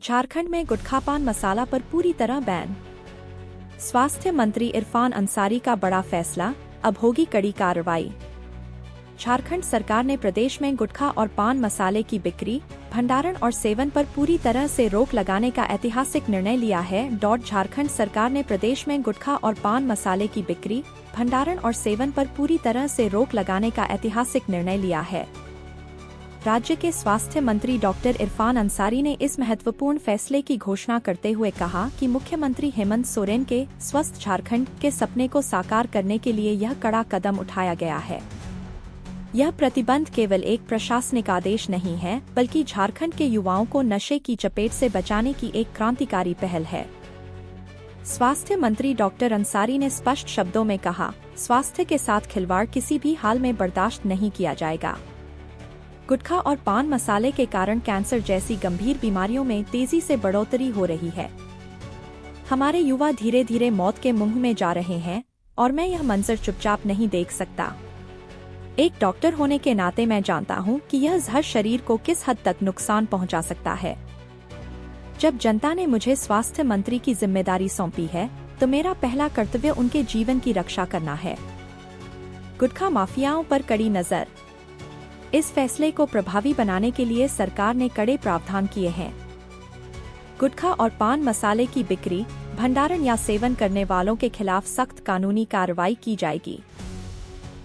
झारखंड में गुटखा पान मसाला पर पूरी तरह बैन। स्वास्थ्य मंत्री इरफान अंसारी का बड़ा फैसला, अब होगी कड़ी कार्रवाई। झारखंड सरकार ने प्रदेश में गुटखा और पान मसाले की बिक्री, भंडारण और सेवन पर पूरी तरह से रोक लगाने का ऐतिहासिक निर्णय लिया है। झारखंड सरकार ने प्रदेश में गुटखा और पान मसाले की बिक्री, भंडारण और सेवन पर पूरी तरह से रोक लगाने का ऐतिहासिक निर्णय लिया है। राज्य के स्वास्थ्य मंत्री डॉक्टर इरफान अंसारी ने इस महत्वपूर्ण फैसले की घोषणा करते हुए कहा कि मुख्यमंत्री हेमंत सोरेन के स्वस्थ झारखंड के सपने को साकार करने के लिए यह कड़ा कदम उठाया गया है। यह प्रतिबंध केवल एक प्रशासनिक आदेश नहीं है, बल्कि झारखंड के युवाओं को नशे की चपेट से बचाने की एक क्रांतिकारी पहल है। स्वास्थ्य मंत्री डॉक्टर अंसारी ने स्पष्ट शब्दों में कहा, स्वास्थ्य के साथ खिलवाड़ किसी भी हाल में बर्दाश्त नहीं किया जाएगा। गुटखा और पान मसाले के कारण कैंसर जैसी गंभीर बीमारियों में तेजी से बढ़ोतरी हो रही है। हमारे युवा धीरे धीरे मौत के मुंह में जा रहे हैं और मैं यह मंजर चुपचाप नहीं देख सकता। एक डॉक्टर होने के नाते मैं जानता हूं कि यह जहर शरीर को किस हद तक नुकसान पहुंचा सकता है। जब जनता ने मुझे स्वास्थ्य मंत्री की जिम्मेदारी सौंपी है, तो मेरा पहला कर्तव्य उनके जीवन की रक्षा करना है। गुटखा माफियाओं पर कड़ी नजर। इस फैसले को प्रभावी बनाने के लिए सरकार ने कड़े प्रावधान किए हैं। गुटखा और पान मसाले की बिक्री, भंडारण या सेवन करने वालों के खिलाफ सख्त कानूनी कार्रवाई की जाएगी।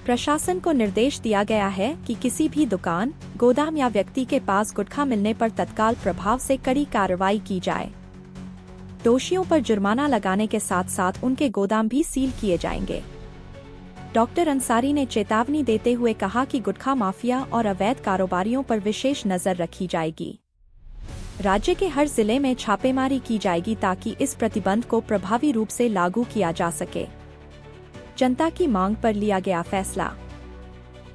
प्रशासन को निर्देश दिया गया है कि किसी भी दुकान, गोदाम या व्यक्ति के पास गुटखा मिलने पर तत्काल प्रभाव से कड़ी कार्रवाई की जाए। दोषियों पर जुर्माना लगाने के साथ साथ उनके गोदाम भी सील किए जाएंगे। डॉक्टर अंसारी ने चेतावनी देते हुए कहा कि गुटखा माफिया और अवैध कारोबारियों पर विशेष नजर रखी जाएगी। राज्य के हर जिले में छापेमारी की जाएगी ताकि इस प्रतिबंध को प्रभावी रूप से लागू किया जा सके। जनता की मांग पर लिया गया फैसला।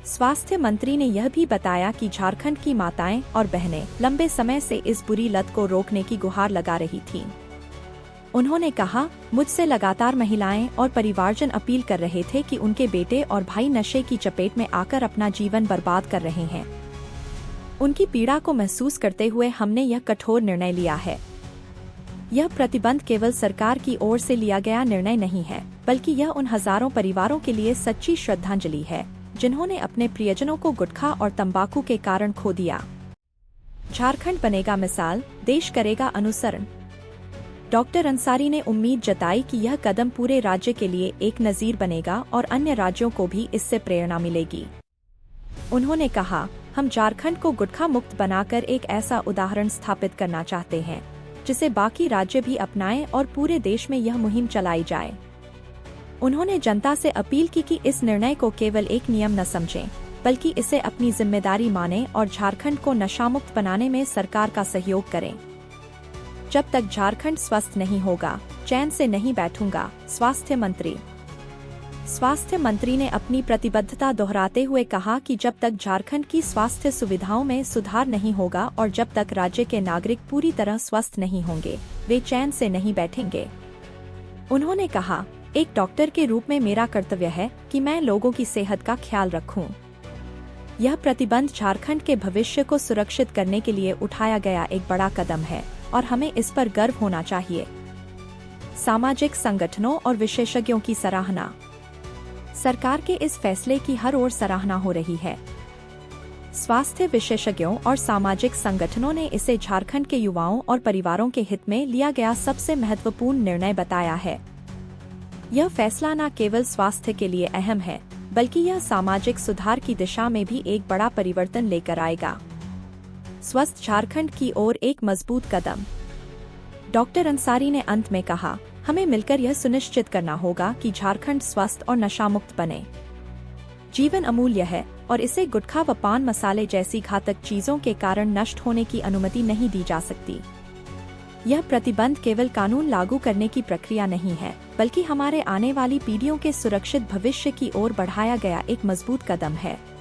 स्वास्थ्य मंत्री ने यह भी बताया कि झारखंड की माताएं और बहनें लंबे समय से इस बुरी लत को रोकने की गुहार लगा रही थीं। उन्होंने कहा, मुझसे लगातार महिलाएं और परिवारजन अपील कर रहे थे कि उनके बेटे और भाई नशे की चपेट में आकर अपना जीवन बर्बाद कर रहे हैं। उनकी पीड़ा को महसूस करते हुए हमने यह कठोर निर्णय लिया है। यह प्रतिबंध केवल सरकार की ओर से लिया गया निर्णय नहीं है, बल्कि यह उन हजारों परिवारों के लिए सच्ची श्रद्धांजलि है, जिन्होंने अपने प्रियजनों को गुटखा और तंबाकू के कारण खो दिया। झारखंड बनेगा मिसाल, देश करेगा अनुसरण। डॉक्टर अंसारी ने उम्मीद जताई कि यह कदम पूरे राज्य के लिए एक नजीर बनेगा और अन्य राज्यों को भी इससे प्रेरणा मिलेगी। उन्होंने कहा, हम झारखंड को गुटखा मुक्त बनाकर एक ऐसा उदाहरण स्थापित करना चाहते हैं, जिसे बाकी राज्य भी अपनाएं और पूरे देश में यह मुहिम चलाई जाए। उन्होंने जनता से अपील की कि इस निर्णय को केवल एक नियम न समझें, बल्कि इसे अपनी जिम्मेदारी मानें और झारखंड को नशामुक्त बनाने में सरकार का सहयोग करें। जब तक झारखंड स्वस्थ नहीं होगा, चैन से नहीं बैठूंगा, स्वास्थ्य मंत्री ने अपनी प्रतिबद्धता दोहराते हुए कहा कि जब तक झारखंड की स्वास्थ्य सुविधाओं में सुधार नहीं होगा और जब तक राज्य के नागरिक पूरी तरह स्वस्थ नहीं होंगे, वे चैन से नहीं बैठेंगे। उन्होंने कहा, एक डॉक्टर के रूप में मेरा कर्तव्य है कि मैं लोगों की सेहत का ख्याल रखूं। यह प्रतिबंध झारखंड के भविष्य को सुरक्षित करने के लिए उठाया गया एक बड़ा कदम है और हमें इस पर गर्व होना चाहिए। सामाजिक संगठनों और विशेषज्ञों की सराहना। सरकार के इस फैसले की हर ओर सराहना हो रही है। स्वास्थ्य विशेषज्ञों और सामाजिक संगठनों ने इसे झारखंड के युवाओं और परिवारों के हित में लिया गया सबसे महत्वपूर्ण निर्णय बताया है। यह फैसला न केवल स्वास्थ्य के लिए अहम है, बल्कि यह सामाजिक सुधार की दिशा में भी एक बड़ा परिवर्तन लेकर आएगा। स्वस्थ झारखंड की ओर एक मजबूत कदम। डॉक्टर अंसारी ने अंत में कहा, हमें मिलकर यह सुनिश्चित करना होगा कि झारखंड स्वस्थ और नशामुक्त बने। जीवन अमूल्य है और इसे गुटखा व पान मसाले जैसी घातक चीजों के कारण नष्ट होने की अनुमति नहीं दी जा सकती। यह प्रतिबंध केवल कानून लागू करने की प्रक्रिया नहीं है, बल्कि हमारे आने वाली पीढ़ियों के सुरक्षित भविष्य की ओर बढ़ाया गया एक मजबूत कदम है।